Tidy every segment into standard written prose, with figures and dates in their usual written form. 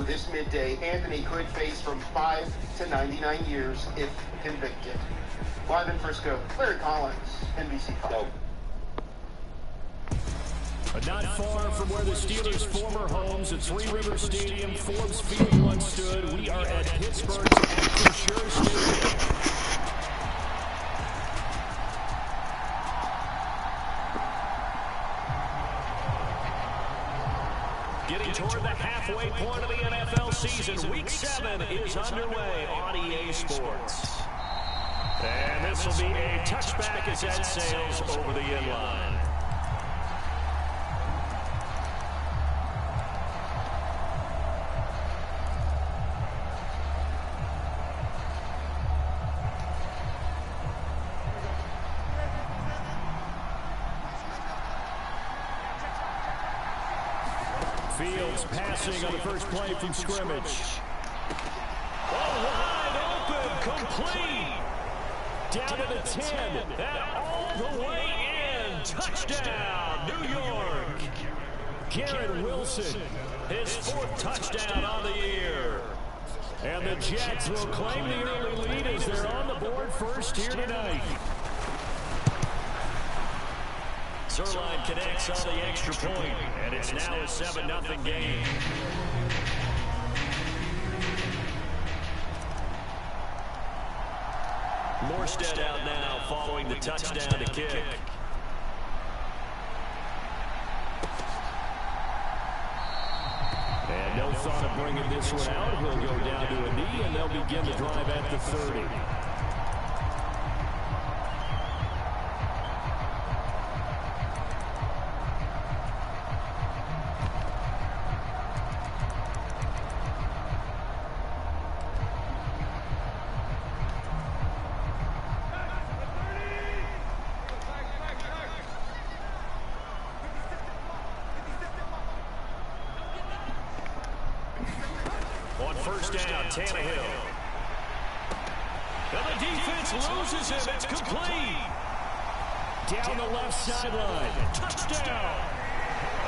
So this midday, Anthony could face from 5 to 99 years if convicted. Live in Frisco, Larry Collins, NBC5. But not far from where the Steelers' former homes at Three Rivers Stadium, Forbes Field once stood, we are at Pittsburgh's Acrisure Stadium. Getting toward the halfway point of the NFL season, Week 7 is underway on EA Sports. And this will be a touchback as that sails over the end line. Fields passing on the first play from scrimmage. Oh, wide open, complete. Down to the 10, and all the way in. Touchdown, New York. Garrett Wilson, his 4th touchdown on the year. And the Jets will claim the early lead as they're on the board first here tonight. Zerline connects on the extra point, and it's now a 7-0 game. Morstead out now following the touchdown to kick. And no thought of bringing this one out. He'll go down to a knee, and they'll begin the drive at the 30. On first down, Tannehill. And the defense loses him. It's complete. Down the left sideline. Touchdown.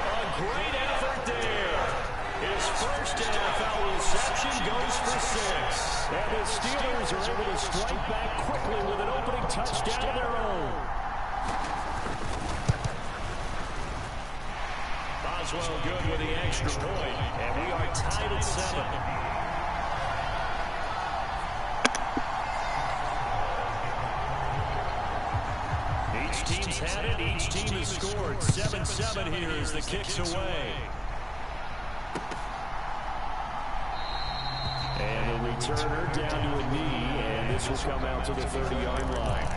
A great effort there. His first NFL reception goes for 6. And the Steelers are able to strike back quickly with an opening touchdown of their own. Boswell good with the extra point, and we are tied at 7. Each team's had it, each team has scored. 7-7 here as the kick's away. And a returner down to a knee, and this will come out to the 30-yard line.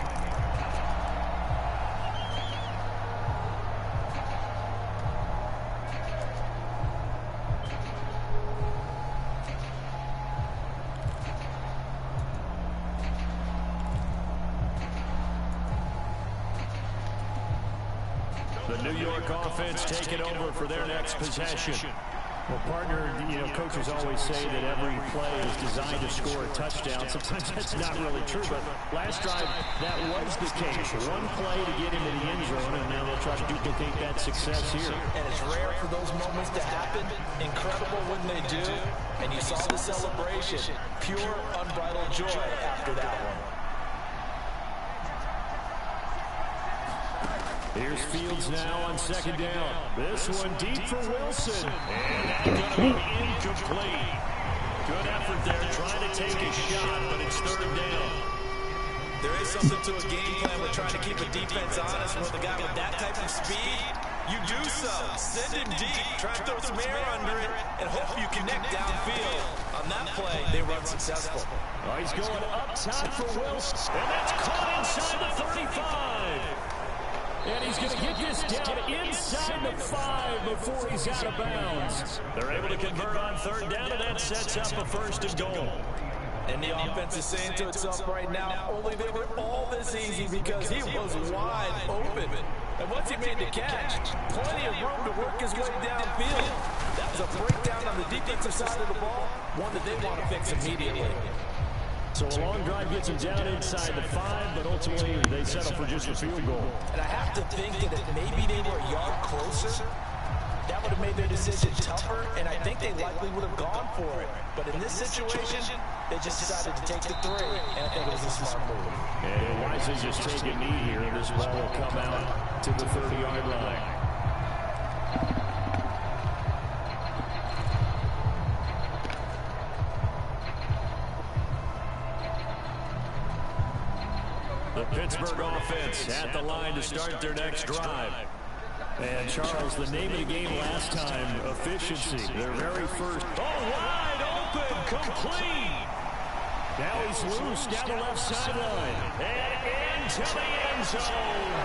The New York offense taking over for their next possession. Well, partner, coaches always say that every play is designed to score a touchdown. Sometimes that's not really true, but last drive, that was the case. One play to get into the end zone, and now they'll try to duplicate that success here. And it's rare for those moments to happen. Incredible when they do. And you saw the celebration. Pure, unbridled joy after that one. Here's Fields now on second down. This one deep for Wilson. And that's going to be incomplete. Good effort there trying to take a shot, but it's 3rd down. There is something to a game plan with trying to keep a defense honest with a guy with that type of speed. You do so. Send him deep. Try to throw some air under it and hope you connect downfield. On that play, they run successful. Oh, he's going up top for Wilson. And that's caught inside the 35. And he's going to get this down inside the 5 before he's out of bounds. They're able to convert on 3rd down, and that sets up a 1st and goal. And the offense is saying to itself right now, only they were all this easy because he was wide open. And once he made the catch, plenty of room to work his way downfield. That was a breakdown on the defensive side of the ball, one that they want to fix immediately. So a long drive gets them down inside the 5, but ultimately they settle for just a field goal. And I have to think that if maybe they were a yard closer, that would have made their decision tougher, and I think they likely would have gone for it. But in this situation, they just decided to take the 3, and I think it was a smart move. And wisely just take a knee here, and this ball will come out to the 30-yard line. The Pittsburgh offense at the line to start their next drive. And Charles, the name of the game last time, efficiency. Their very first. Oh, wide open, complete. Now he's loose down the left sideline. And into the end zone.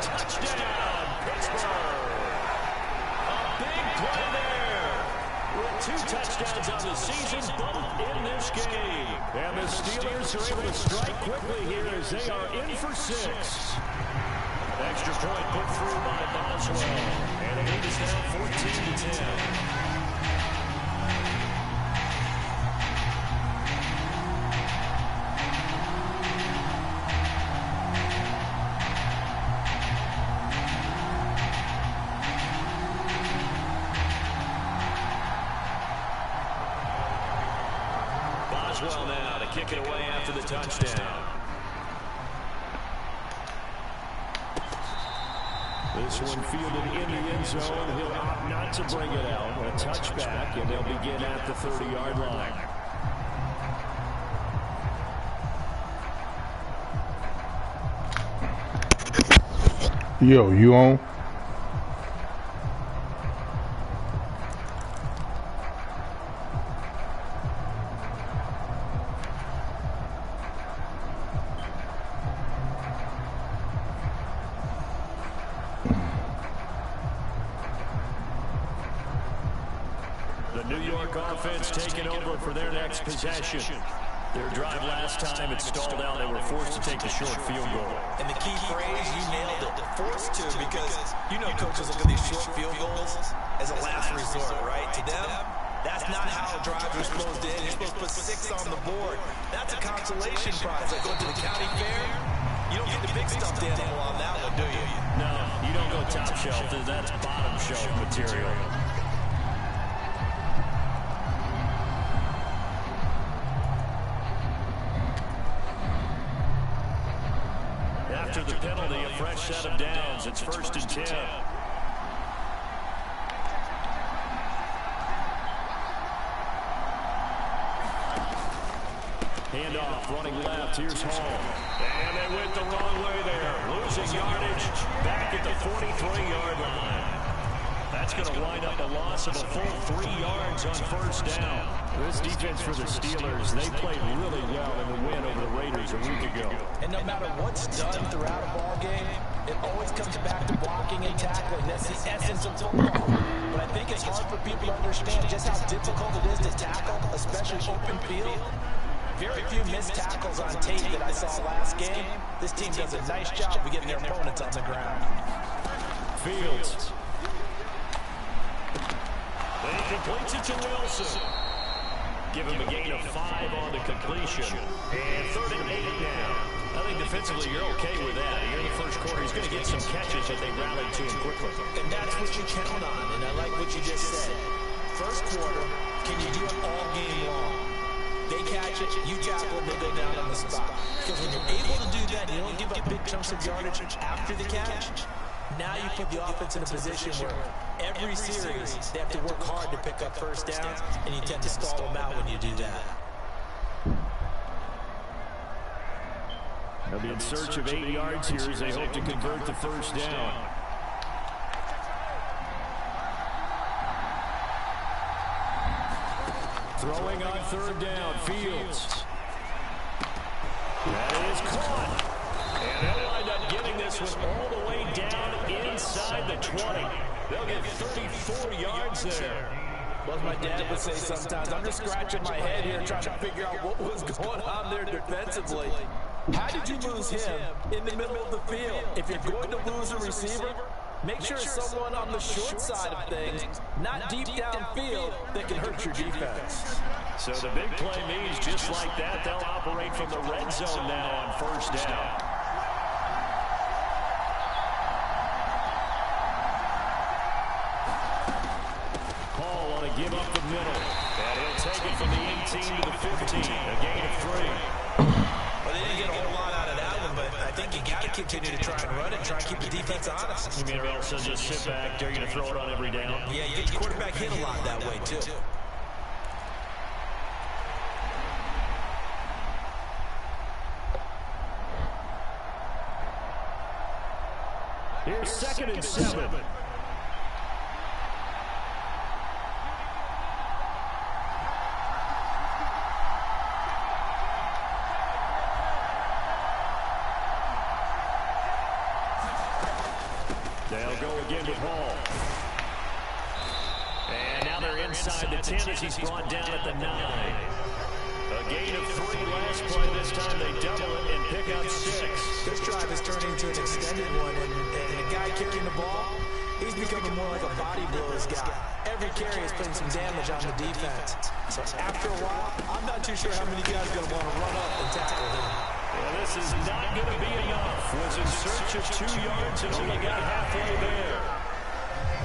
Touchdown, Pittsburgh. A big play there. With 2 touchdowns on the season, both in this game. And the Steelers are able to strike quickly here as they are in for 6. Extra point put through by Boswell. And the lead is now 14-10. Boswell now to kick it away after the touchdown. This one fielded in the end zone. He'll opt not to bring it out. A touchback, and they'll begin at the 30-yard line. Yo, you on? Offense taking over for their next possession. Their drive last time, it stalled out. They were forced to take the short field goal. And the key phrase, you nailed it, forced to, because you know coaches look at these short field goals as a last resort, right? To them, that's not how drives are supposed to end. You're supposed to put 6 on the board. That's a consolation prize. Like going to the county fair, you don't get the big stuffed animal on that one, do you? No, you don't go top shelf. That's bottom shelf material. After the penalty, a fresh set of downs. It's 1st and 10. Handoff, running left. Here's Hall. And they went the wrong way there. Losing yardage back at the 43-yard line. That's going to wind up a loss of a full 3 yards on 1st down. This defense for the Steelers, they played really well in the win over the Raiders a week ago. And no matter what's done throughout a ball game, it always comes back to blocking and tackling. That's the essence of football. But I think it's hard for people to understand just how difficult it is to tackle, especially open field. Very few missed tackles on tape that I saw last game. This team does a nice job of getting their opponents on the ground. Fields. They completes it to Wilson. Give him a gain of 5 on the completion. And 3rd and 8 now. I think defensively you're okay with that. Here in the first quarter, he's going to get some catches if they rally to him quickly. And that's what you count on, and I like what you just said. First quarter, can you do it all game long? They catch it, you tackle it, they go down on the spot. Because when you're able to do that, you don't give up big chunks of yardage after the catch. Now you put the offense in a position where every series they have to work hard to pick up 1st downs, and you tend to stall them out when you do that. They'll be in search of 8 yards here as they hope to convert the 1st down. Throwing on 3rd down, Fields. That is caught. And they'll wind up getting this one all the way down inside the 20. They'll get 34 yards there. Well, as my dad would say sometimes, I'm just scratching my head here trying to figure out what was going on there defensively. How did you lose him in the middle of the field? If you're going to lose a receiver, make sure it's someone on the short side of things, not deep downfield, that can hurt your defense. So the big play means just like that, they'll operate from the red zone now on 1st down. take it from the 18 to the 15. A gain of 3. Well, they didn't get a whole lot out of that one, but I think you got to continue to try and run it, try and keep the defense honest. You mean or else they'll just sit back, dare you to throw it on every down? Yeah, you get your quarterback hit a lot that way, too. Here's 2nd and 7. They'll go again with Hall. And now they're inside the 10 as he's brought down at the 9. A gain of 3 last play. This time they double it and pick up 6. This drive is turning into an extended one, and the guy carrying the ball, he's becoming more like a body blows guy. Every carry is putting some damage on the defense. So after a while, I'm not too sure how many guys are going to want to run up and tackle him. Well, this is not going to be enough. Was in search of 2 yards and only got halfway there.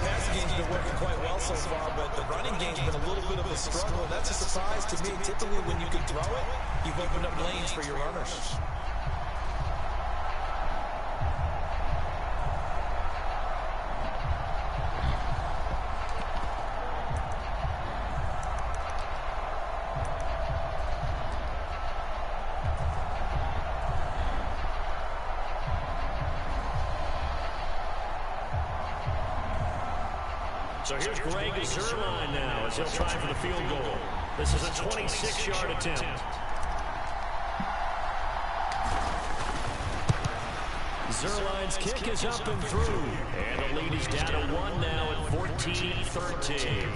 Passing game's been working quite well so far, but the running game's been a little bit of a struggle, and that's a surprise to me. Typically, when you can throw it, you've opened up lanes for your runners. So here's Greg Zuerlein now as he'll try for the field goal. This is a 26-yard attempt. Zuerlein's kick is up and through. And the lead is down to 1 now at 14-13.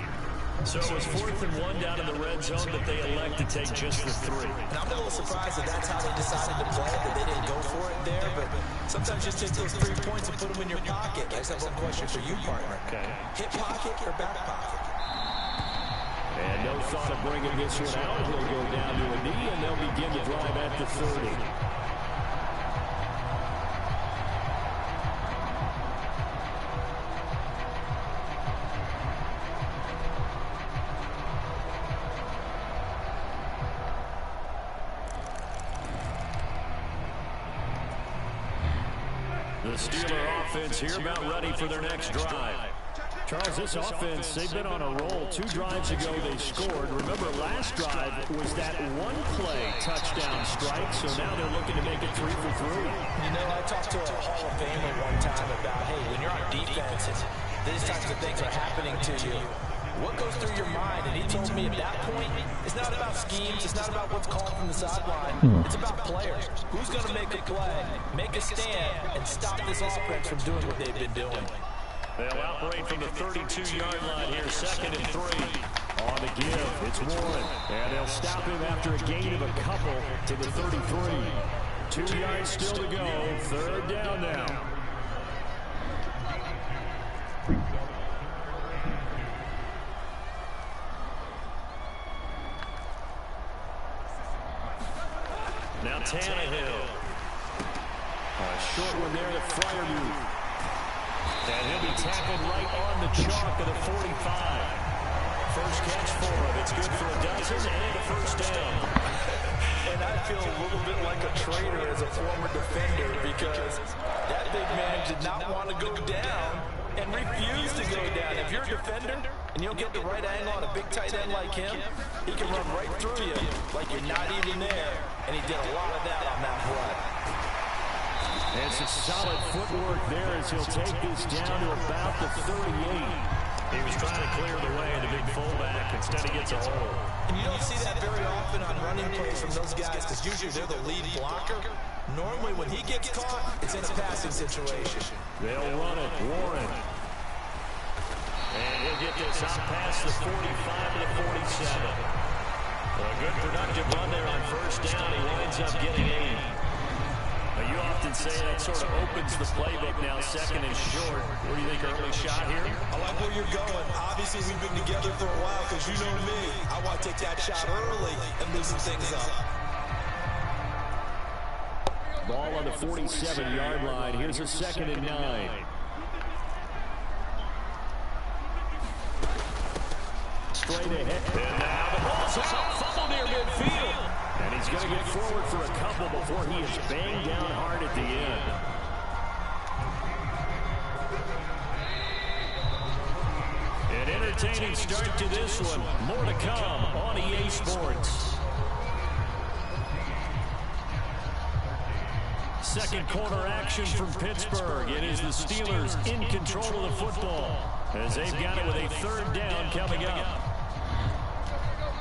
So it was 4th and 1 down in the red zone, but they elect to take just the 3. And I'm a little surprised that that's how they decided to play, that they didn't go for it there, but sometimes just take those 3 points and put them in your pocket. I just have one question for you, partner. Okay. Hip pocket or back pocket? And no thought of bringing this one out. He'll go down to a knee, and they'll begin to drive at the 30. The Steeler offense here about ready for their next drive. Charles, this offense, they've been on a roll. 2 drives ago they scored. Remember, last drive was that one-play touchdown strike, so now they're looking to make it 3 for 3. You know, I talked to a Hall of Famer one time about, hey, when you're on defense and these types of things are happening to you, what goes through your mind? And he told me at that point, it's not about schemes, it's not about what's called from the sideline. It's about players. Who's going to make a play, make a stand, and stop this offense from doing what they've been doing? They'll operate from the 32-yard line here, 2nd and 3. On the give, it's Warren. And they'll stop him after a gain of a couple to the 33. 2 yards still to go, 3rd down now. Now Tannehill. A short one there to Freiermuth. And he'll be tackled right on the chalk of the 45. First catch for him. It's good for a dozen and a 1st down. And I feel a little bit like a traitor as a former defender because that big man did not want to go down and refused to go down. If you're a defender and you don't get the right angle on a big tight end like him, he can run right through you like you're not even there. And he did a lot of that on that play. And some solid footwork there as he'll take this down to about the 38. He was trying to clear the way, the big fullback. Instead, he gets a hole. And you don't see that very often on running plays from those guys because usually they're the lead blocker. Normally, when he gets caught, it's in a passing situation. They'll run it. Warren. And he'll get this out past the 45 to the 47. A good productive run there on 1st down. He winds up getting 8. You often say that sort of opens the playbook now, 2nd and short. What do you think, early shot here? I like where you're going. Obviously, we've been together for a while because you know me. I want to take that shot early and loosen things up. Ball on the 47-yard line. Here's a 2nd and 9. Straight ahead. And now the ball Ball's out. Fumble near midfield. And he's going to get forward for a couple before he is banged down hard at the end. An entertaining start to this one. More to come on EA Sports. Second quarter action from Pittsburgh. It is the Steelers in control of the football as they've got it with a third down coming up.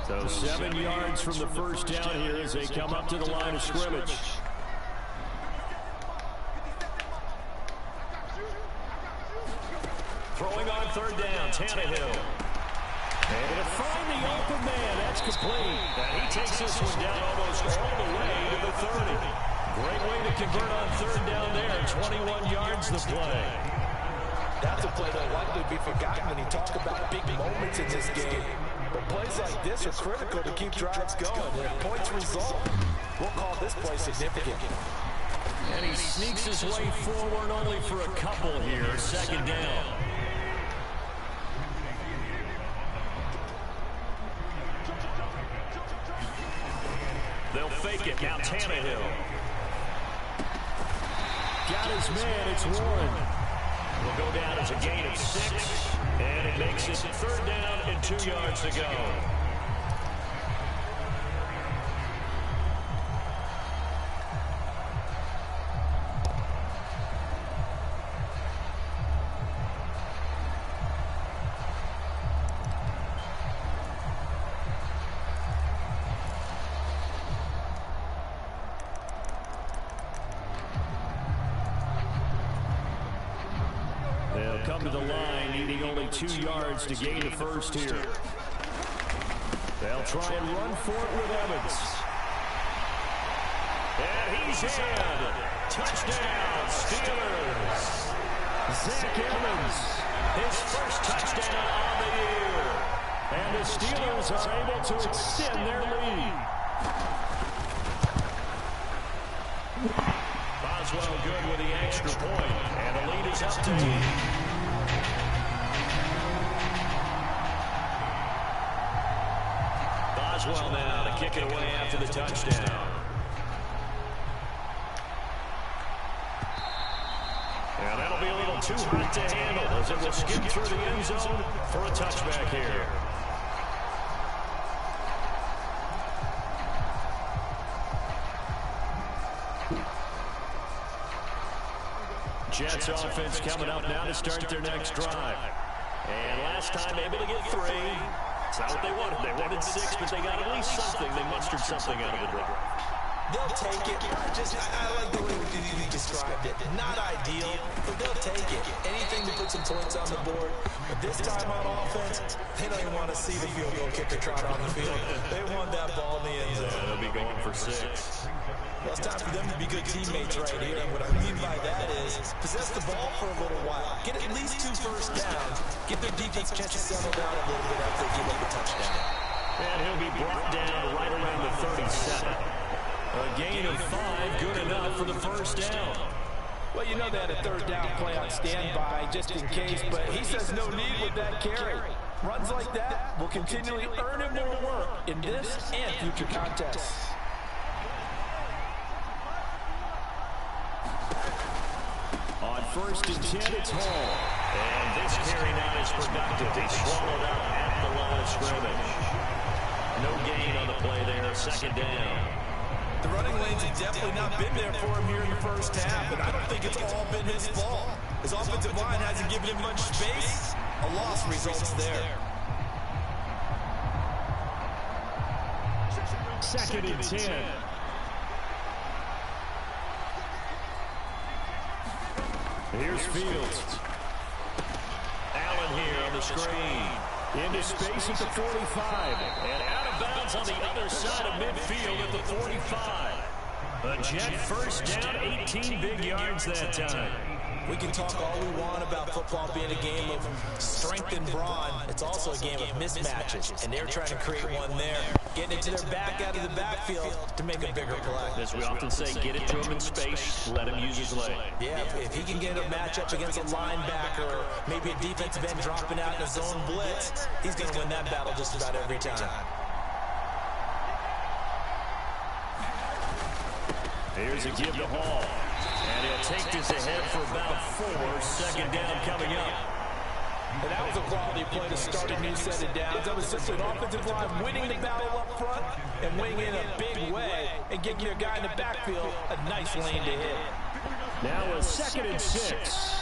So 7 yards from the first down here as they come up to the line of scrimmage. Throwing on third down, Tannehill. And to find the open man, that's complete. And he takes this one down almost all the way to the 30. Great way to convert on third down there. 21 yards the play. That's a play that will likely be forgotten when you talk about big moments in this game. But plays like this are critical to keep drives going. And if points result, we'll call this play significant. And he sneaks his way forward only for a couple here. Second down. They'll fake it. Now Tannehill. Got his man. It's Warren. Will go down as a gain of 6. And it makes it third down and 2 yards to go. They'll come to the line, needing only 2 yards to gain the first here. They'll try and run for it with Evans. And he's in. Touchdown, Steelers. Zach Evans, his first touchdown on the year. And the Steelers are able to extend their lead. Boswell good with the extra point. And the lead is up to 8. Boswell now to kick it away after the touchdown. And that'll be a little too hot to handle as it will skip through the end zone for a touchback here. Jets offense coming up now to start their next drive. And last time able to get 3. It's not what they wanted. They wanted 6, but they got at least something. They mustered something out of the drive. They'll take it. I like the way we described it. Not ideal, but they'll take it. Anything to put some points on the board. But this time on offense, they don't even want to see the field goal kicker trot on the field. They want that ball in the end zone. They'll be going for 6. Well, it's time for them to be good teammates right here. And what I mean by that is possess the ball for a little while. Get at least 2 first downs. Get their defense chance to settle down a little bit after they give up a touchdown. And he'll be brought down right around the 37. A gain of 5, good enough for the first down. Well, you know they had a third down play on standby just in case, but he says no need with that carry. Runs like that will continually earn him more work in this and future contests. On first and 10, it's Hall. And this carry not as productive. They swallowed up at the line of scrimmage. No gain on the play there, second down. The running lanes have definitely not been there for him here in the first half, and I don't think it's all been his fault. His offensive line hasn't given him much space. A loss results there. Second and 10. Here's Fields. Allen here on the screen. Into space at the 45. And out of bounds on the other side of midfield at the 45. A Jet first down, 18 big yards that time. We can talk all we want about football being a game of strength and brawn. It's also a game of mismatches, and they're trying to create one there. Getting it to their back out of the backfield to make a bigger play. As we often say, get it to him in space, let him use his leg. Yeah, if he can get a matchup against a linebacker or maybe a defensive end dropping out in a zone blitz, he's going to win that battle just about every time. Here's a give to Hall. And he'll take this ahead for about 4. Second down coming up. And that was a quality play to start a new set of downs. That was simply an offensive line winning the battle up front and winning in a big way and giving your guy in the backfield a nice lane to hit. Now a 2nd and 6.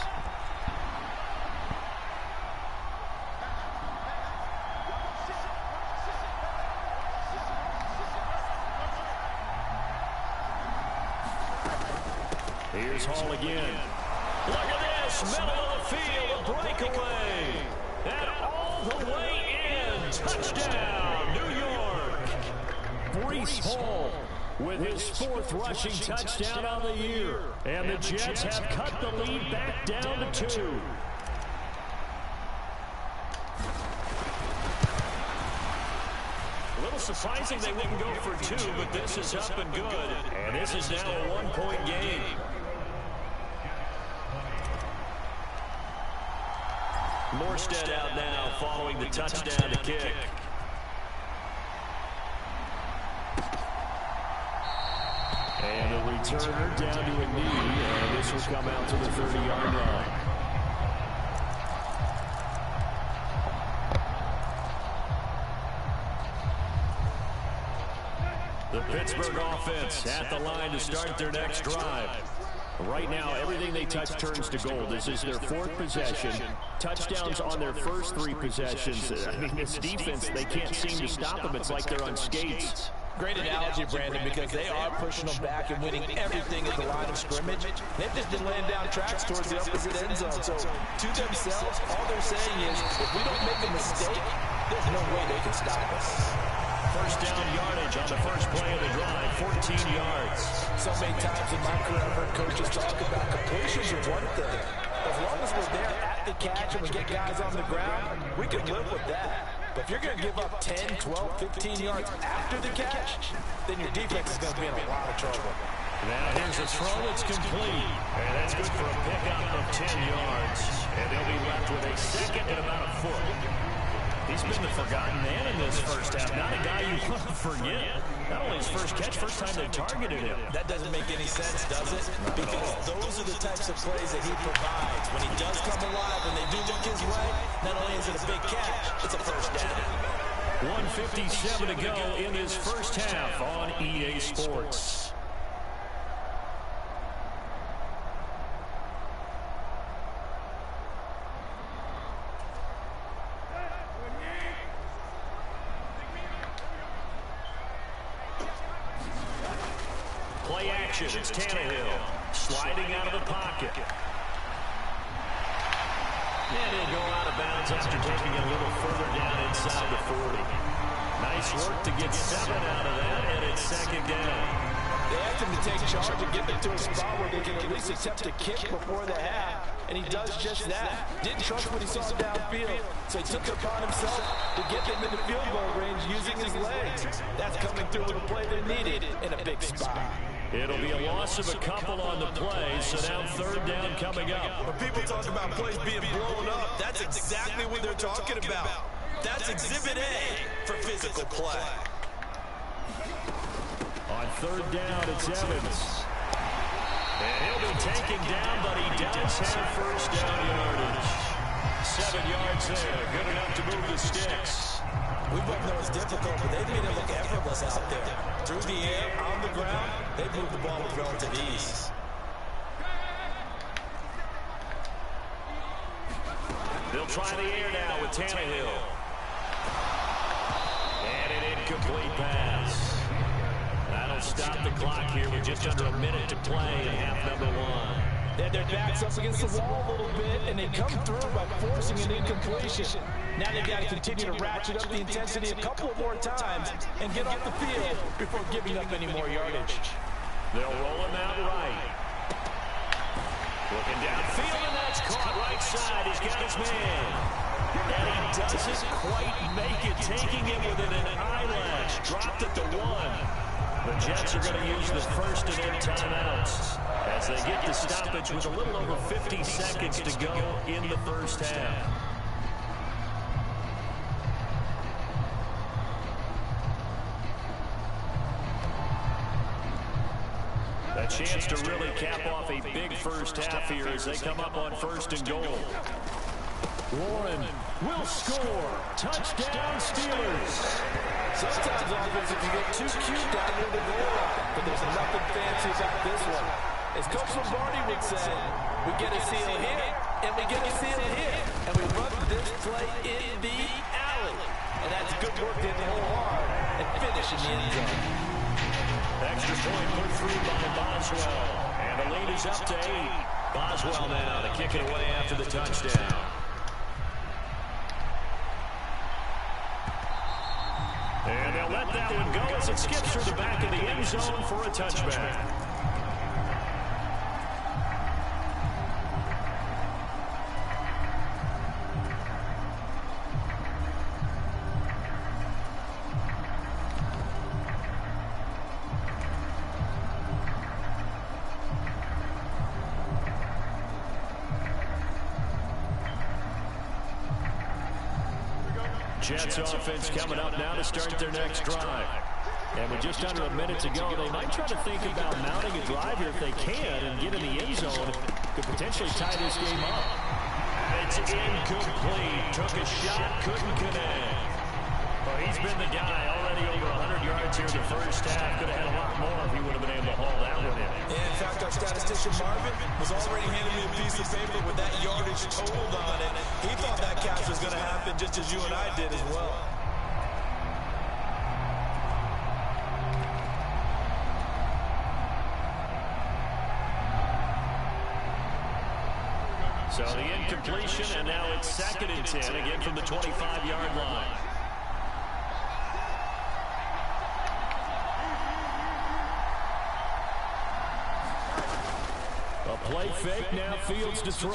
Here's Hall again. Look at this, middle of the field, a breakaway. And all the way in. Touchdown, New York. Breece Hall with his 4th rushing touchdown on the year. And the Jets have cut the lead back down to 2. A little surprising they wouldn't go for 2, but this is up and good. And this is now a 1-point game. Morstead out now following the touchdown to kick. And the returner down to a knee, and this will come out to the 30-yard line. The Pittsburgh offense at the line to start their next drive. Right now, everything they touch turns to gold. This is their 4th possession. Touchdowns on their first 3 possessions. I mean, this defense, they can't seem to stop them. It's like they're on skates. Great analogy, Brandon, because they are pushing them back and winning everything at the line of scrimmage. They've just been laying down tracks towards the opposite end zone. So, to themselves, all they're saying is, if we don't make a mistake, there's no way they can stop us. First down yardage on the first play of the drive, 14 yards. So many times in my career, I've heard coaches talk about completions are one thing. As long as we're there at the catch and we get guys on the ground, we can live with that. But if you're going to give up 10, 12, 15 yards after the catch, then your defense is going to be in a lot of trouble. Now here's a throw that's complete. And that's good for a pickup of 10 yards. And they'll be left with a 2nd and about a foot. He's been the forgotten man in this first half. Not a guy you want to forget. Not only his first catch, first time they targeted him. That doesn't make any sense, does it? Because those are the types of plays that he provides. When he does come alive, when they do look his way, not only is it a big catch, it's a first down. 1:57 to go in this first half on EA Sports. Play action, it's Tannehill sliding out of the pocket. And he'll go out of bounds after taking it a little further down inside the 40. Nice work to get 7 out of that, and it's 2nd down. They asked him to take charge and get them to a spot where they can at least attempt a kick before the half, and he does just that. Didn't trust what he saw downfield, so he took it upon himself to get them in the field goal range using his legs. That's coming through with a play they needed in a big spot. It'll be a loss of a couple on the play, so now 3rd down coming up. When people talk about plays being blown up, that's exactly what they're talking about. That's Exhibit A for physical play. On 3rd down, it's Evans. And he'll be taken down, but he does have first down yardage. 7 yards there, good enough to move the sticks. We both know it's difficult, but they've made it look effortless out there. Through the air, on the ground, they've moved the ball with relative ease. They'll try the air now with Tannehill. And an incomplete pass. That'll stop the clock here with just under a minute to play in half number 1. They had their backs up against the wall a little bit, and they come through by forcing an incompletion. Now they've got to continue to ratchet up the intensity a couple more times and get off the field before giving up any more yardage. They'll roll him out right. Looking downfield, and that's caught right side. He's got his man. And he doesn't quite make it, taking it within an eyelash. Dropped at the 1. The Jets are going to use the first and end timeouts as they get the stoppage with a little over 50 seconds to go in the first half. A chance to really cap off a big first half here as they come up on 1st and goal. Warren will score. Touchdown, Steelers. Sometimes offense can get too cute down near the goal line, but there's nothing fancy about this one. As Coach Lombardi would say, we get a seal here, and we get a seal here, and we run this play in the alley. And that's good work in the hole hard and finish in the end zone. Extra point put through by Boswell. And the lead is up to 8. Boswell now to kick it away after the touchdown. And they'll let that one go as it skips through the back of the end zone for a touchback. Jets offense coming up now to start their next drive. And with just under a minute to go, they might try to think about mounting a drive here if they can and get in the end zone. Could potentially tie this game up. It's incomplete. Took a shot, couldn't connect. Well, he's been the guy already over 100 yards here in the first half. Could have had a lot more if he would have been able to haul that one in. In fact, our statistician Marvin was already handing me a piece of paper with that yardage totaled on it. He thought that catch was going to happen just as you and I did as well. So the incompletion, and now it's 2nd and 10, again from the 25-yard line. Play fake, now Fields to throw.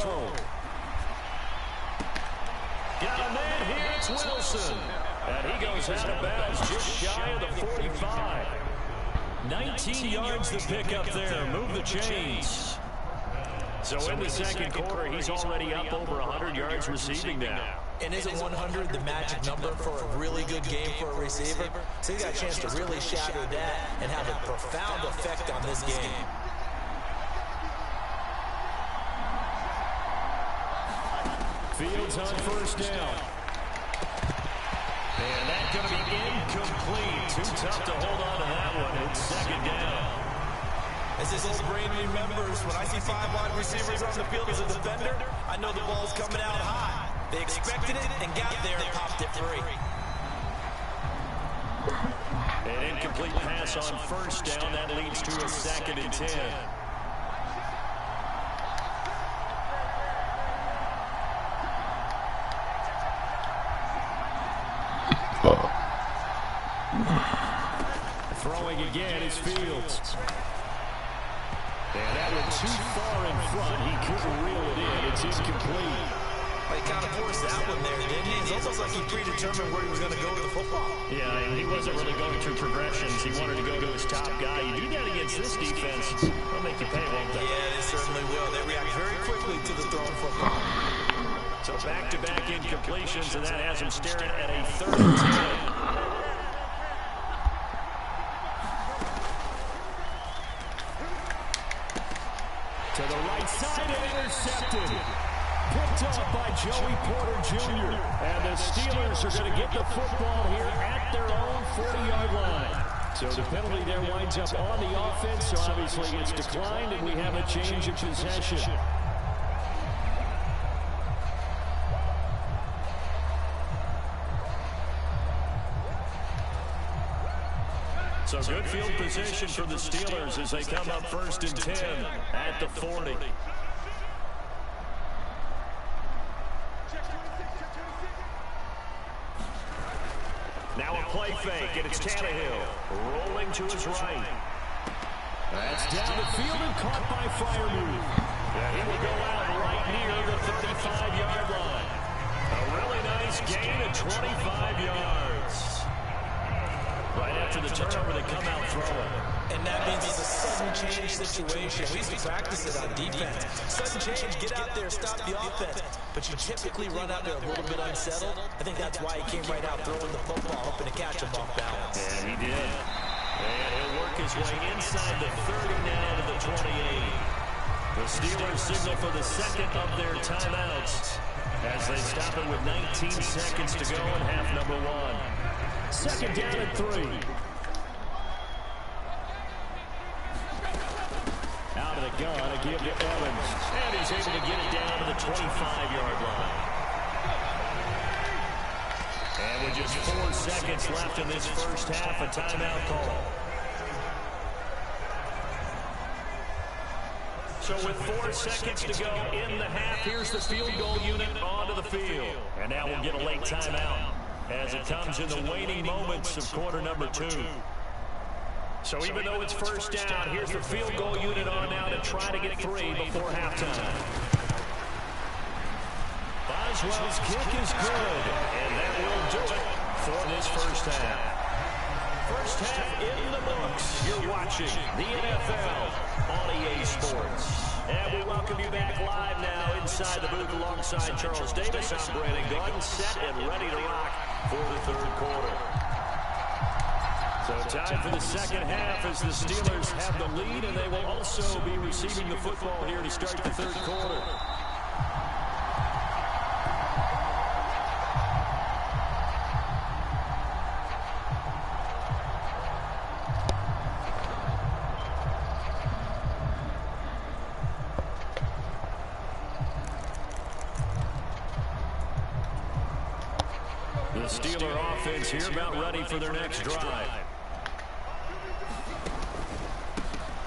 Got a man here, it's Wilson. And he goes out of bounds just shy of the 45. 19 yards to pick up there, move the chains. So in the second quarter, he's already up over 100 yards receiving now. And isn't 100 the magic number for a really good game for a receiver? So he's got a chance to really shatter that and have a profound effect on this game. Fields on 1st down. And that's going to be incomplete. Too tough to hold on to that one. It's 2nd down. As this old brain remembers, when I see 5 wide receivers on the field as a defender, I know the ball's coming out high. They expected it and got there and popped it free. An incomplete pass on 1st down. That leads to a 2nd and 10. Throwing again is Fields. And that went too far in front. He couldn't reel it in. It's incomplete. He kind of forced that one there, didn't he? It's almost like he predetermined where he was going to go with the football. Yeah, he wasn't really going through progressions. He wanted to go to his top guy. You do that against this defense, they'll make you pay, won't they? Yeah, they certainly will. They react very quickly to the thrown football. So back-to-back incompletions, and that has him staring at a 3rd and 10. To the right side and intercepted. Picked up by Joey Porter Jr. And the Steelers are going to get the football here at their own 40-yard line. So the penalty there winds up on the offense. So obviously it's declined, and we have a change of possession. So good field position for the Steelers as they come up 1st and 10 at the 40. Now a play fake, and it's Tannehill rolling to his right. That's down the field and caught by Freiermuth. And he will go out right near the 35-yard line. A really nice gain of 25 yards. Right after the turnover, they come out throwing. And that means it's a sudden change situation. We used to practice it on defense. Sudden change, get out there, stop the offense. But you typically run out there a little bit unsettled. I think that's why he came right out throwing the football, hoping to catch him off balance. And he did. And he'll work his way inside the 30 now to the 28. The Steelers signal for the second of their timeouts as they stop it with 19 seconds to go in half number one. Second down and 3. Out of the gun, a give to Evans. And he's able to get it down to the 25-yard line. And with just 4 seconds left in this first half, a timeout call. So with 4 seconds to go in the half, here's the field goal unit onto the field. And now we'll get a late timeout as it comes in the waning moments of quarter number 2. So even though it's first down, here's the field goal unit on now to try to get 3 before halftime. Boswell's kick is good, and that will do it for this first half. First half in the books. You're watching the NFL on EA Sports. And we welcome you back live now inside the booth alongside Charles Davis. I'm Brandon Gunn, set and ready to rock for the third quarter. So time for the second half as the Steelers have the lead, and they will also be receiving the football here to start the third quarter. The Steeler offense here about ready for their next drive.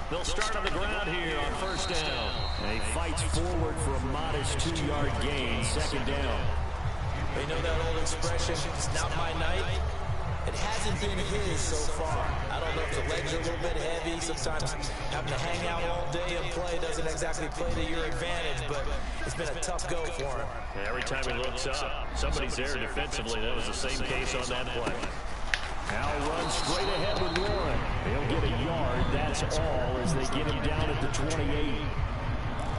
They'll start on the ground here on first down. And he fights forward for a modest 2-yard gain, second down. They know that old expression, it's not my night. It hasn't been his so far. I don't know if the legs are a little bit heavy. Sometimes having to hang out all day and play doesn't exactly play to your advantage, but it's been a tough go for him. And every time he looks up, somebody's there defensively. That was the same case on that play. Now runs straight ahead with one. He'll get a yard, that's all, as they get him down at the 28.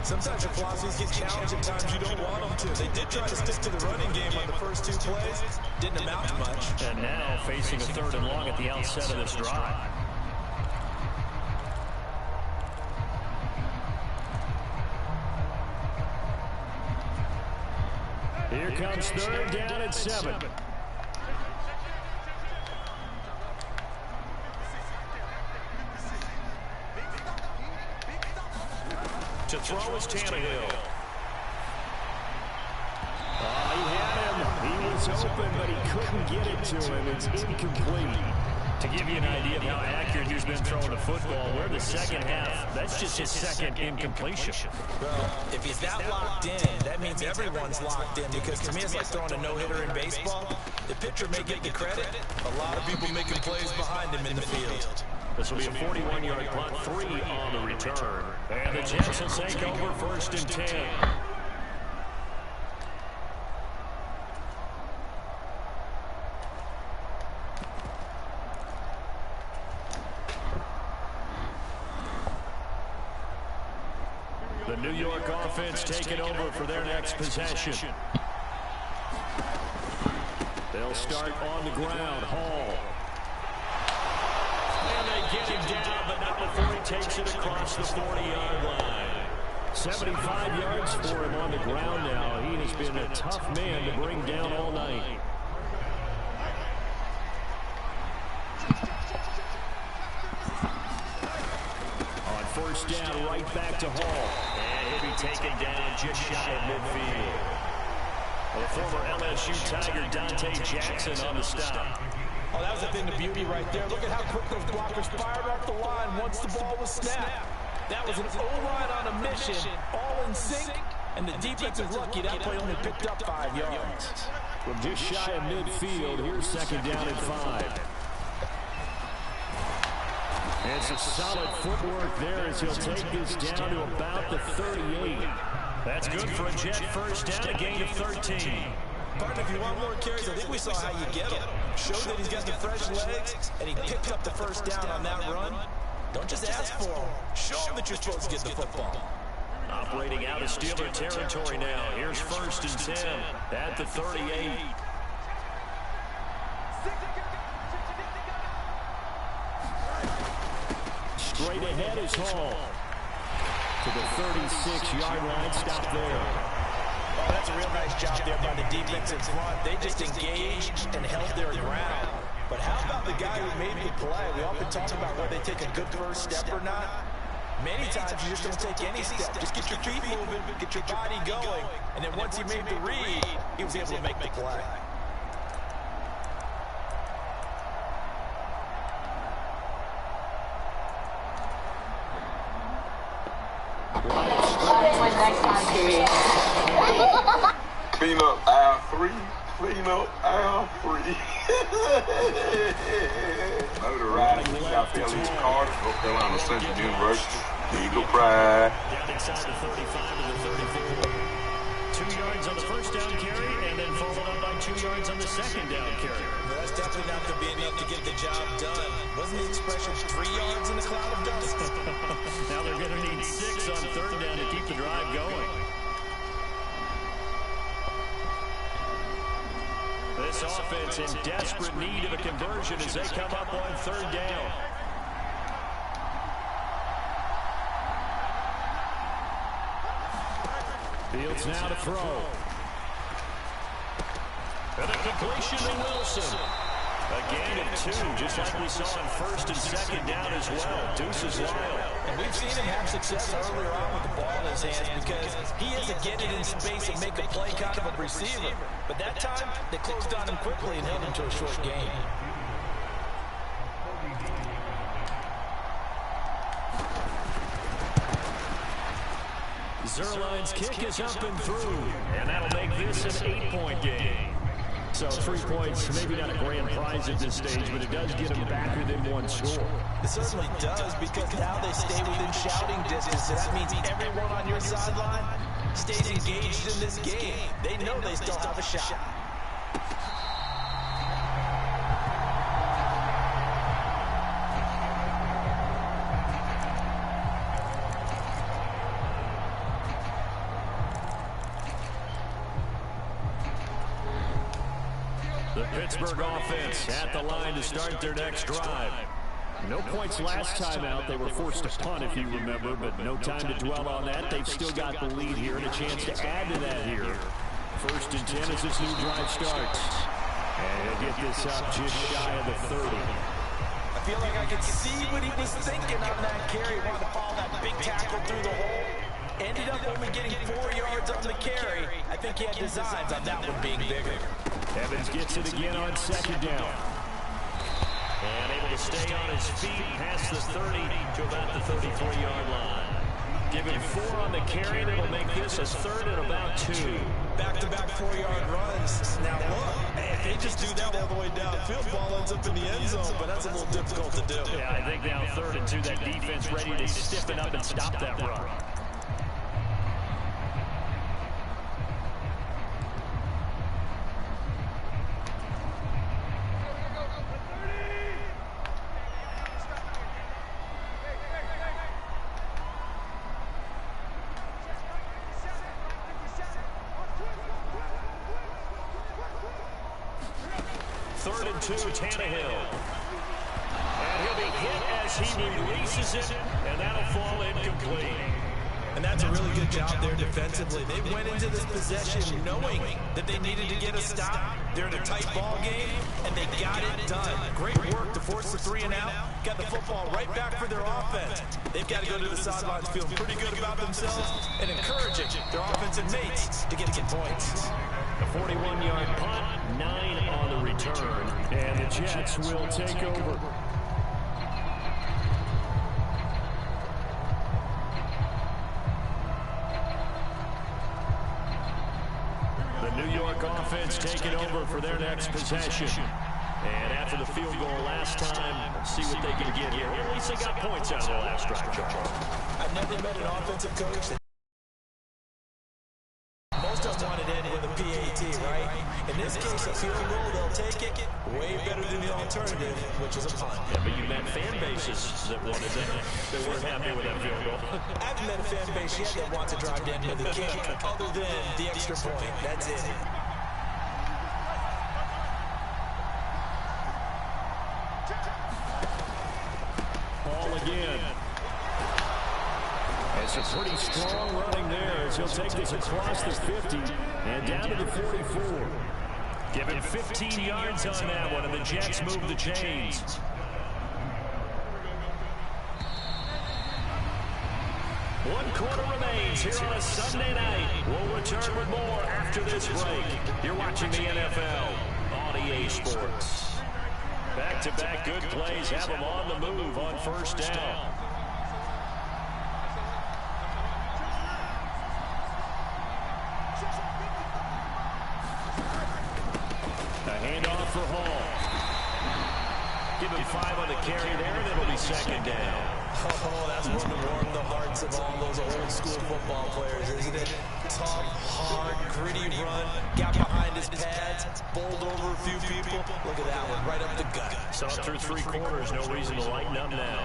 Sometimes your philosophies get challenged, at times you don't want them to. They did try to stick to the running game on the first 2 plays. Didn't amount to much. And now facing a 3rd and long at the outset of this drive. Here comes 3rd down and 7. To throw is Tannehill. He had him. He was open, but he couldn't get it to him. It's incomplete. To give you an idea of how accurate he's been throwing the football, we're the second half. That's just his second incompletion. Well, if he's that locked in, that means everyone's locked in, because to me it's like throwing a no-hitter in baseball. The pitcher may get the credit. A lot of people making plays behind him in the field. This will be a 41-yard punt, 3 on the return. And the Jets will take over 1st and 10. The New York offense taking over for their next possession. They'll start on the ground. Hall. Get him down, but not before he takes it across the 40-yard line. 75 yards for him on the ground now. He has been a tough man to bring down all night. On first down, right back to Hall. And he'll be taken down just shy of midfield. The former LSU Tiger Dante Jackson on the stop. Oh, that was the thing of beauty right there. Look at how quick those blockers fired off the line once the ball was snapped. That was an O-line on a mission, all in sync, and the defense is lucky that play only picked up 5 yards. From just shy of midfield, here's second down and 5. And some solid footwork there as he'll take this down to about the 38. That's good for a Jet first down, a gain of 13. Partner, if you want more carries, I think we saw how you get him. Show that he's got the fresh legs, and he picked up the first down on that run. Don't just ask for him. Show him that you're supposed to get the football. Operating out of Steeler territory now. Here's 1st and 10 at the 38. straight ahead is Hall. To the 36-yard line, stop there. Oh, that's a real nice job there by the defense in front. They just engaged and held their ground. But how about the guy who made the play? We often talk about whether they take a good first step or not. Many times you just don't take any step. Just get your feet moving, get your body going, and then once he made the read, he was able to make the play. Clean up aisle 3. Clean up aisle 3. Over the ride and South Carolina Carter, North Carolina Central University, Eagle Pride. Down inside the 35 to the 34. 2 yards on the first down carry, and then followed up by 2 yards on the second down carry. Well, that's definitely not going to be enough to get the job done. Wasn't the expression 3 yards in a cloud of dust? Now they're going to need 6 on third down to keep the drive going. This offense in desperate need of a conversion as they come up on third down. Fields now to throw. And a completion to Wilson. A gain of 2, just like we saw on first and second down as well. Deuces Lyle. And we've seen him have success earlier on with the ball in his hands because he has to get it in space and make a play kind of a receiver. But that time, they closed on him quickly and held him to a short gain. Zerline's kick is up and through, and that'll make this an 8-point game. So 3 points, maybe not a grand prize at this stage, but it does get them back within 1 score. It certainly does, because now they stay within shouting distance. That means everyone on your sideline stays engaged in this game. They know they still have a shot. The Pittsburgh offense at the line to start their next drive. No points last time out. They were forced to punt, if you remember, but no time to dwell on that. They've still got the lead here and a chance to add to that here. 1st and 10 as this new drive starts. And he'll get this up just shy of the 30. I feel like I could see what he was thinking on that carry. Wanted to follow that big tackle through the hole. Ended up only getting 4 yards on the carry. I think he had designs on that one being bigger. Evans gets it again on second down. And able to stay on his feet past the 30 to about the 33-yard line. Given 4 on the carry, that'll make this a 3rd and about 2. Back-to-back 4-yard runs. Now look, if they just do that all the way downfield, ball ends up in the end zone, but that's a little difficult to do. Yeah, I think now 3rd and 2, that defense ready to stiffen up and stop that run. Tannehill. And he'll be hit as he releases it, and that'll fall incomplete. And that's a really good job there defensively. They went into this possession knowing that they needed to get a stop. They're in a tight ball game, and they got it done. Great work to force the 3 and out. Got the football right back for their offense. They've got to go to the sidelines feeling pretty good about themselves and encouraging their offensive mates to get some points. A 41-yard punt, 9 on the return, and the Jets will take over. The New York offense taking over for their next possession. And after the field goal last time, let's see what they can get here. At least they got points out of the last drive, Charles. I've never met an offensive coach that most of them want it in with a PAT, right? In this case, a field goal, they'll take it way better than the alternative, which is a punt. Yeah, but you met fan bases that wanted that. They weren't happy with that field goal. I haven't met a fan base yet that wants to drive down with a kick other than the extra point. That's it. Ball again. some pretty strong running there as he'll take this across the 50 and down to the 44. Give him 15 yards on that one, and the Jets move the chains. One quarter remains here on a Sunday night. We'll return with more after this break. You're watching the NFL on EA Sports. Back-to-back good plays have them on the move on first down. A handoff for Hall. Give him 5 on the carry there, and it'll be second down. Oh, that's one to warm the hearts of all those old-school football players, isn't it? Tough, hard, gritty run, got behind his pads, bowled over a few people. Look at that one, right up the gut. So through 3 quarters, no reason to lighten up now.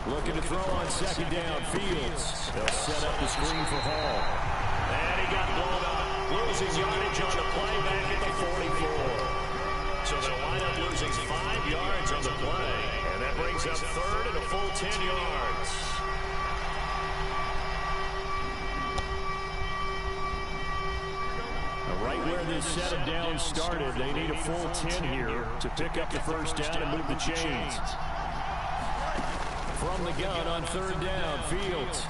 Looking to throw on second down. Fields. They'll set up the screen for Hall. And he got blown up. Losing yardage on the play back at the 44. So they'll wind up losing 5 yards on the play. And that brings up third and a full 10 yards. Right where this set of downs started, they need a full 10 here to pick up the first down and move the chains. From the gun on third down, Fields.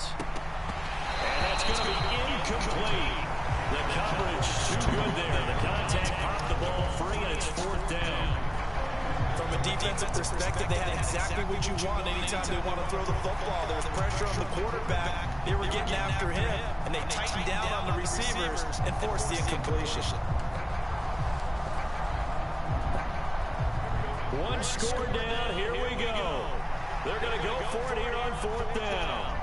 And that's going to be incomplete. The coverage too good there. The contact popped the ball free, and it's 4th down. From a defensive perspective, they had exactly what you want anytime they want to throw the football. There was pressure on the quarterback. They were getting after him, and they tightened down on the receivers and forced the incompletion. One score down. Here we go. They're going to go for it here on 4th down.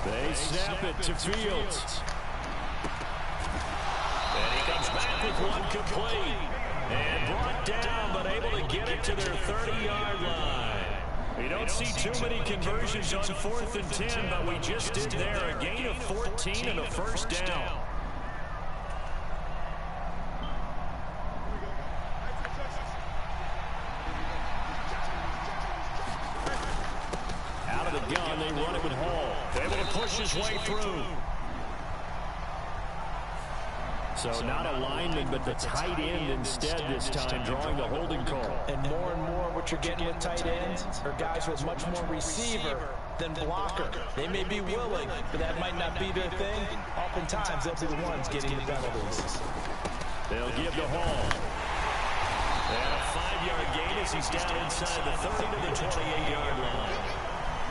They snap it to Fields. And he comes back with one complete. And brought down, but able to get it to their 30-yard line. We don't see too many conversions on 4th and 10, but we just did there. A gain of 14 and a first down. Out of the gun, they run it with Hall. Able to push his way through. So not a lineman, but the tight end instead this time, drawing the holding call. And more what you're getting with tight ends are guys who are much more receiver than blocker. They may be willing, but that might not be their thing. Oftentimes, they'll be the ones getting the penalties. They'll give the Hall. And a 5-yard gain as he's down inside the 30 to the 28-yard line.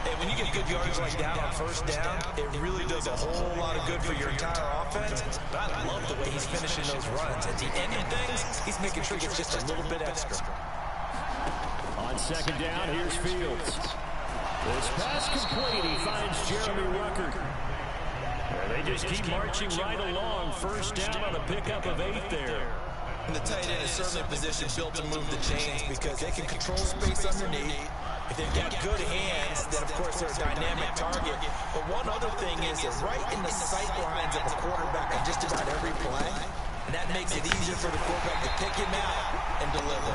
And when you get good yardage like that on first down, it really does a whole lot of good for your entire offense. But I love the way he's finishing those runs. At the end of things, he's making sure he gets just a little bit extra. On second down, here's Fields. This pass complete. He finds Jeremy Ruckert. And they just keep marching right along. First down on a pickup of 8 there. And the tight end is certainly a position built to move the chains because they can control space underneath. If they've got good hands, then of course they're a dynamic target. But one other thing is they're right in the sight lines of a quarterback on just about every play. And that makes it easier for the quarterback to pick him out and deliver.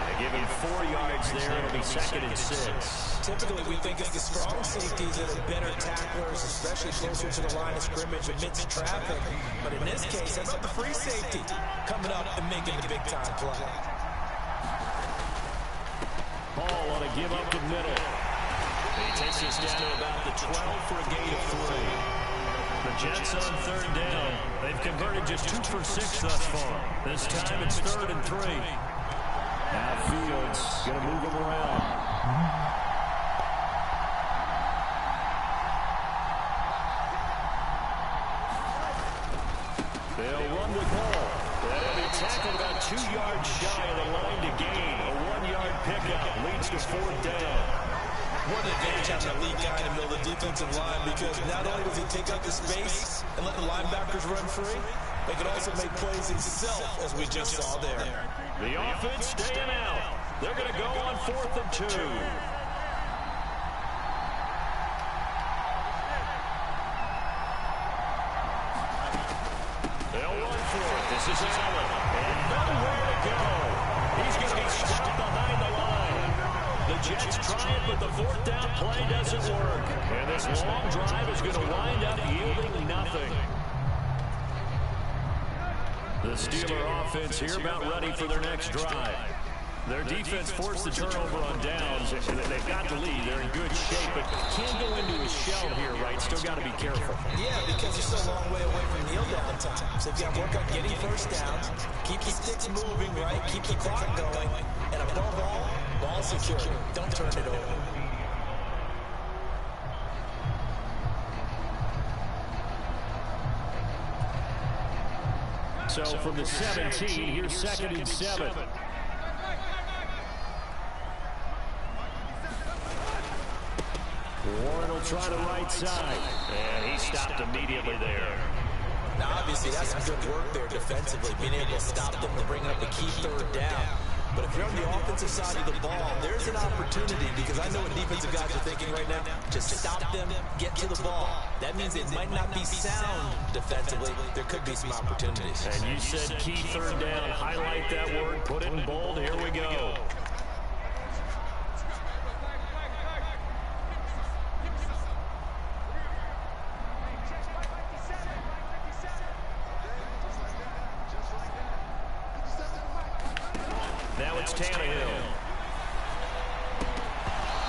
They give him 4 yards there. It'll be 2nd and 6. Typically, we think it's the strong safeties that are better tacklers, especially closer to the line of scrimmage amidst traffic. But in this case, it's not the free safety coming up and making the big-time play. Ball on a give up the middle. And he takes us down to about the 12 for a gain of 3. The Jets on third down. They've converted just 2 for 6 thus far. This time it's 3rd and 3. Now Fields going to move him around. They'll run with Hall. That'll be tackled about 2 yards shy of the line to gain. A 1-yard pickup leads to 4th down. What an advantage having a lead guy in the middle of the defensive line because not only does he take up the space and let the linebackers run free, They can also make plays himself, as we just saw there. The offense staying out. They're going to go on 4th and 2. They'll run for it. This is Allen. And nowhere to go. He's going to be stopped behind the line. The Jets try it, but the 4th down play doesn't work. And this long drive is going to wind up yielding nothing. The Steeler offense here about ready for their next drive. Their defense forced the turnover on downs. They've got the lead. They're in good shape, but can't go into a shell here, right? Still got to be careful. Yeah, because you're still a long way away from kneel down time. So you've got to work on getting first downs, keep the sticks moving, right? Keep the clock going, and above all, ball secure. Don't turn it over. So from the 17, here's 2nd and 7. Warren will try the right side. And he stopped immediately there. Now, obviously, that's some good work there defensively, being able to stop them to bring up a key 3rd down. But if you're on the offensive side of the ball, there's an opportunity, because I know what defensive guys are thinking right now. Just stop them, get to the ball. That means it might not be sound defensively. There could be some opportunities. And you said key 3rd down. Highlight that word. Put it in bold. Here we go. Now it's Tannehill.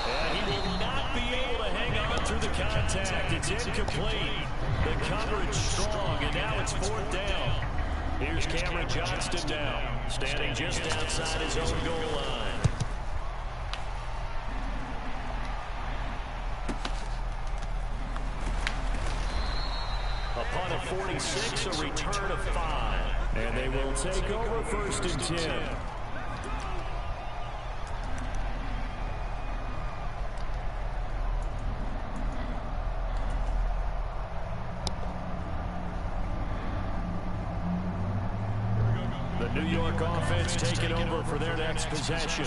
And he will not be able to hang on through the contact. It's incomplete. The coverage strong, and now it's 4th down. Here's Cameron Johnston now, standing just outside his own goal line. Upon a 46, a return of 5. And they will take over 1st and 10. New York offense taking over for their next possession.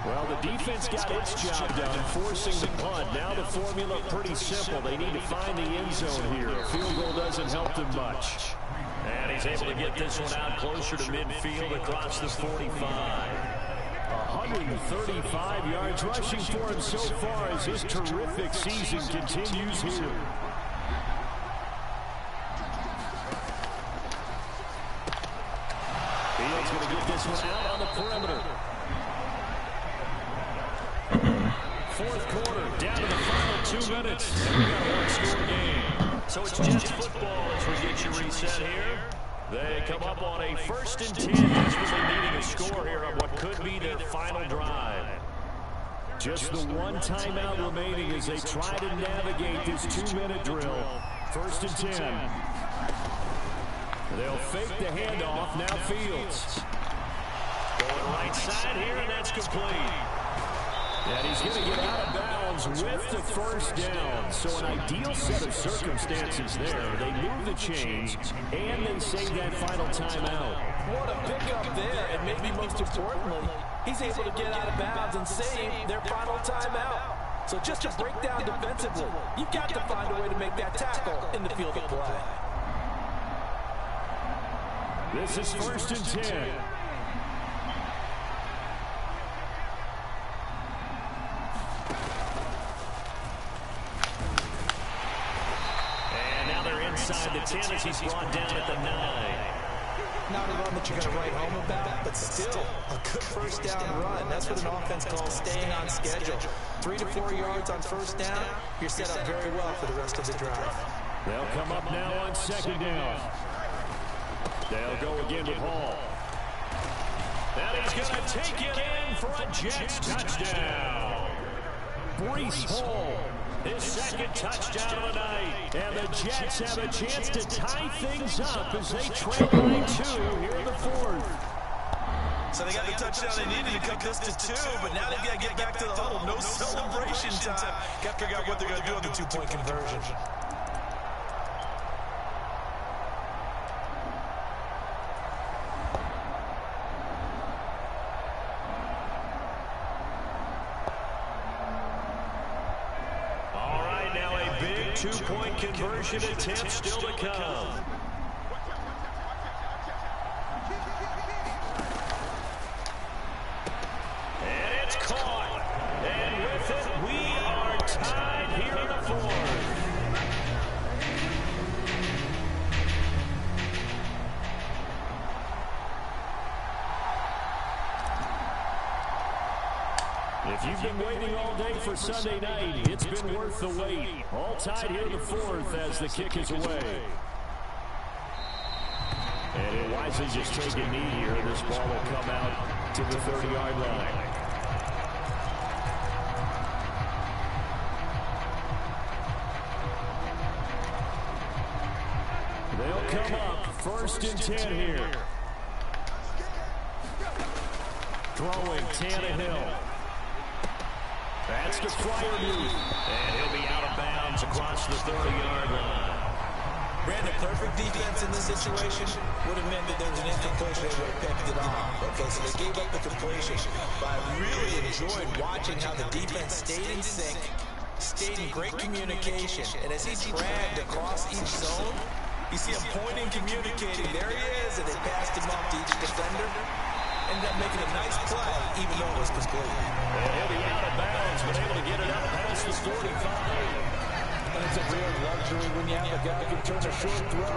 Well, the defense got its job done, forcing the punt. Now the formula pretty simple. They need to find the end zone here. A field goal doesn't help them much. And he's able to get this one out closer to midfield across the 45. 135 yards rushing for him so far as his terrific season continues here. Fields going to get this one out on the perimeter. 4th quarter, down to the final 2 minutes. And we've got a one-score game. So it's Jets football as we get you reset here. They come up on a 1st and 10, desperately needing a score here on what could be their final drive. Just the one timeout remaining as they try to navigate this 2-minute drill. 1st and 10. They'll fake the handoff. Now Fields. Going right side here, and that's complete. And he's going to get out of bounds with the 1st down. So an ideal set of circumstances there. They move the chains, and they save that final timeout. What a pickup there, and maybe most importantly, he's able to get out of bounds and save their final timeout. So just to break down defensively, you've got to find a way to make that tackle in the field of play. This is 1st and 10. And now they're inside the 10 as he's brought down at the 9. Not a run that you're going to write home about, but still a good 1st down run. That's what an offense calls staying on schedule. 3 to 4 yards on 1st down, you're set up very well for the rest of the drive. They'll come up now on 2nd down. They'll go again with Hall. And he's going to take it in for a Jets touchdown. Breece Hall, his 2nd touchdown of the night. And the Jets have a chance to tie things up as they trail by 2 here in the 4th. So they got the touchdown they needed to cut this to 2, but now they've got to get back to the huddle. No celebration time. Got to figure out what they're going to do on the 2-point conversion. two-point conversion attempt still to come. And it's caught. And with it, we are tied here in the fourth. If you've been waiting all day for Sunday night, it's been worth the wait. All tied here in the fourth as the kick is away. And he'll wisely just take a knee here. This ball will come out to the 30-yard line. They'll come up 1st and 10 here. Throwing Tannehill. That's to Freiermuth. And he'll be out of bounds across the 30-yard line. Brandon, perfect defense in this situation would have meant that there was an incompletion that would have picked it off. Okay, so they gave up the completion. But I really enjoyed watching how the defense stayed in sync, stayed in great communication. And as he dragged across each zone, you see him pointing, communicating. There he is, and they passed him off to each defender. Ended up making a nice play, even though it was complete. And he'll be out of bounds, but able to get it up past the 45. And it's a real luxury when you have a guy who can turn a short throw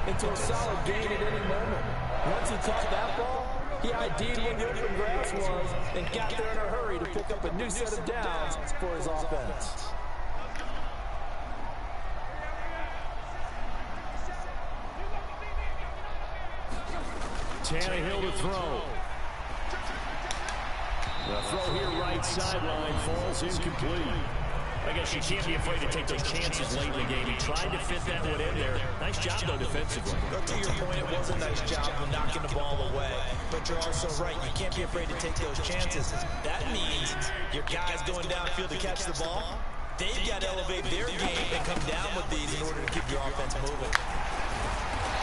into a solid gain at any moment. Once he caught that ball, he ID'd where the open grass was and got there in a hurry to pick up a new set of downs for his offense. Tannehill to throw. The throw here right sideline falls incomplete. I guess you can't be afraid to take those chances late in the game. He tried to fit that one in there. Nice job, though, defensively. But to your point, it was a nice job of knocking the ball away. But you're also right. You can't be afraid to take those chances. That means your guys going downfield to catch the ball, they've got to elevate their game and come down with these in order to keep your offense moving.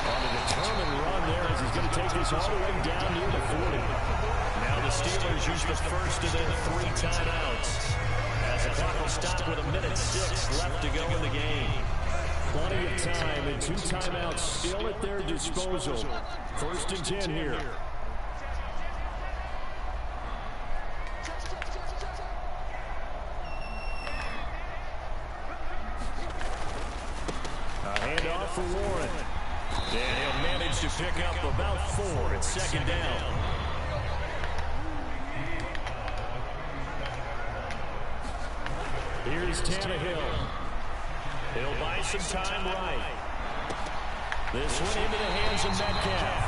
On a determined run there as he's going to take this all the way down near the 40. Now the Steelers use the first of their 3 timeouts. As the clock will stop with 1:06 left to go in the game. Plenty of time and 2 timeouts still at their disposal. 1st and 10 here. A handoff for Warren. And he'll manage to pick up about 4 at 2nd down. Here's Tannehill. He'll buy some time right. This one into the hands of Metcalf.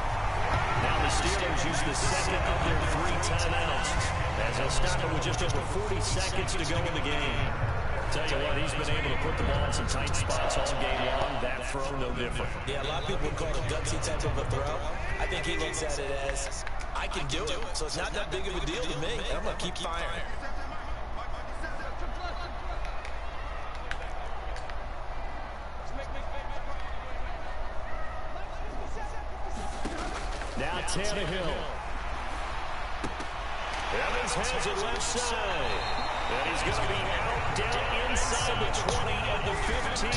Now the Steelers use the second of their 3 timeouts as they'll stop it with just over 40 seconds to go in the game. Tell you what, he's been able to put the ball in some tight spots all game long. That throw, no different. Yeah, a lot of people would call it a gutsy type of a throw. I think he looks at it as, I can do it, so it's not that big of a deal to me. I'm going to keep firing. Now Tannehill. Evans has it left side. And he's going to be out down inside the 20 at the 15.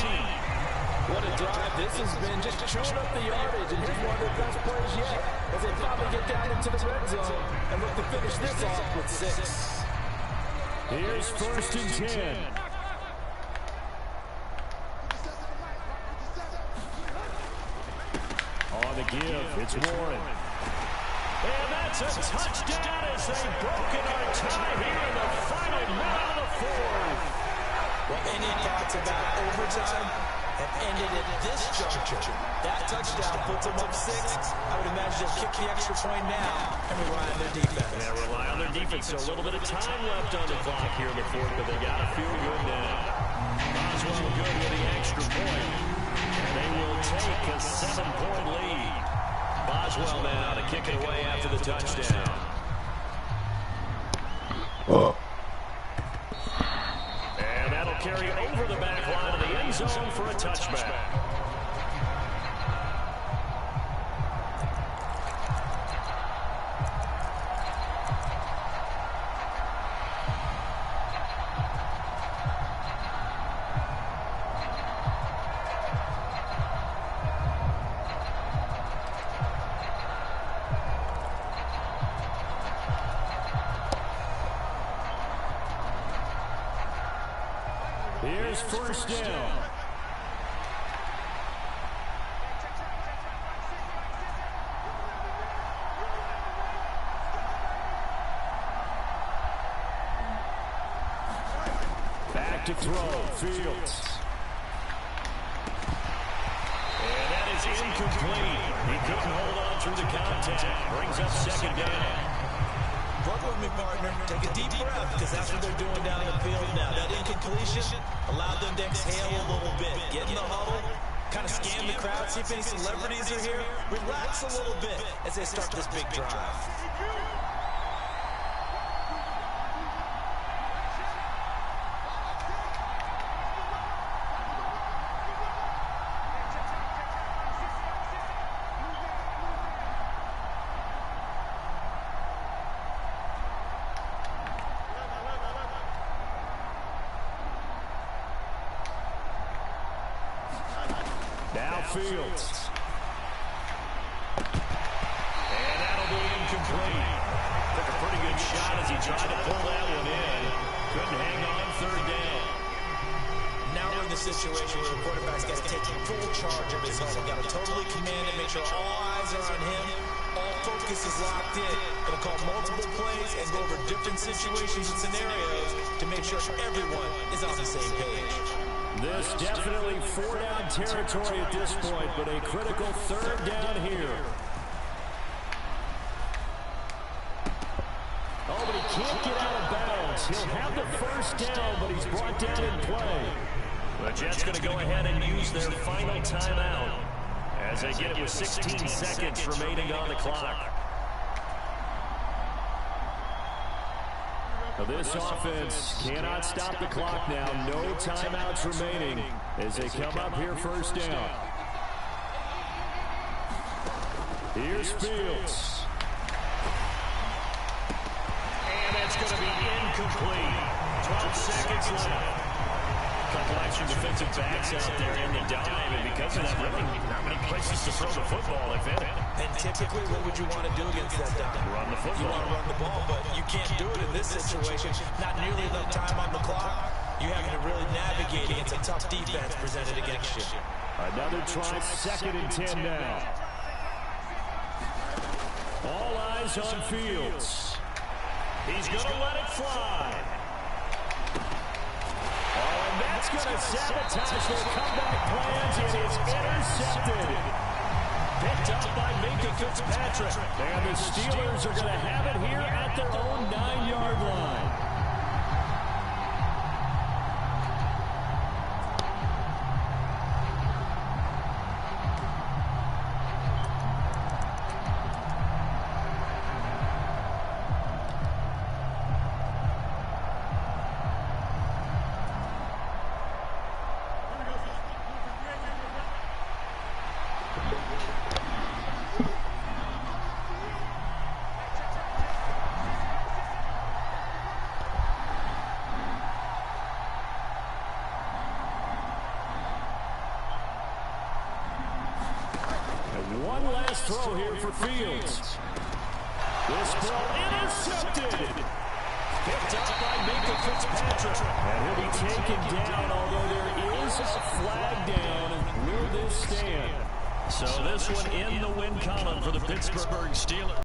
What a drive this has been, just chewing up the yardage. And here's one of their best plays yet as they probably get down into the red zone and look to finish this off with 6. Here's 1st and 10. On the give, it's Warren. And that's a touchdown as they've broken our tie here in the final minute of the 4th. Well, any thoughts about overtime have ended at this juncture. That touchdown puts them up 6. I would imagine they'll kick the extra point now and rely on their defense. Yeah, rely on their defense. So a little bit of time left on the clock here in the 4th, but they got to feel good now. Boswell good with the extra point. And they will take a 7-point lead. Boswell now to kick it away after the touchdown. And that'll carry over the back line of the end zone for a touchback. Here's first down. Back to throw, Fields. And that is incomplete. He couldn't hold on through the contact. Brings up second down. Work with me, partner. Take a deep breath, because that's what they're doing down the field now. That incompletion allowed them to exhale a little bit. Get in the huddle, kind of scan the crowd, see if any celebrities are here. Relax a little bit as they start this big drive. Fields. And that'll be incomplete. Took a pretty good shot as he tried to pull that one in. Couldn't hang on third down. Now we're in the situation where the quarterback's got to take full charge of his huddle. Got to totally command it, make sure all eyes are on him. All focus is locked in. Going to call multiple plays and go over different situations and scenarios to make sure everyone is on the same page. This definitely four-down territory at this point, but a critical third down here. Oh, but he can't get out of bounds. He'll have the first down, but he's brought down in play. The Jets going to go ahead and use their final timeout as they get it with 16 seconds remaining on the clock. This offense cannot stop the clock now. No timeouts remaining as they come up here first down. Here's Fields. And it's going to be incomplete. 12 seconds left. A couple extra defensive backs out there in the dime, and because of that, really not many places to throw the football, if any. And typically, what would you want to do against that dime? Run the football. You want to run the ball, but you can't do it in this situation. Not nearly enough time on the clock. You're having to really navigate against a tough defense presented against you. Another try, 2nd and 10 now. All eyes on Fields. He's going to let it fly. Oh, and that's going to sabotage their comeback plans. It is intercepted. Picked up by Minka Fitzpatrick. And the Steelers are going to have it here at their own 9-yard line. One last throw here for Fields. This ball intercepted. Picked up by Minka Fitzpatrick. And he'll be taken down, although there is a flag down. Will this stand? So this one in the win column for the Pittsburgh Steelers.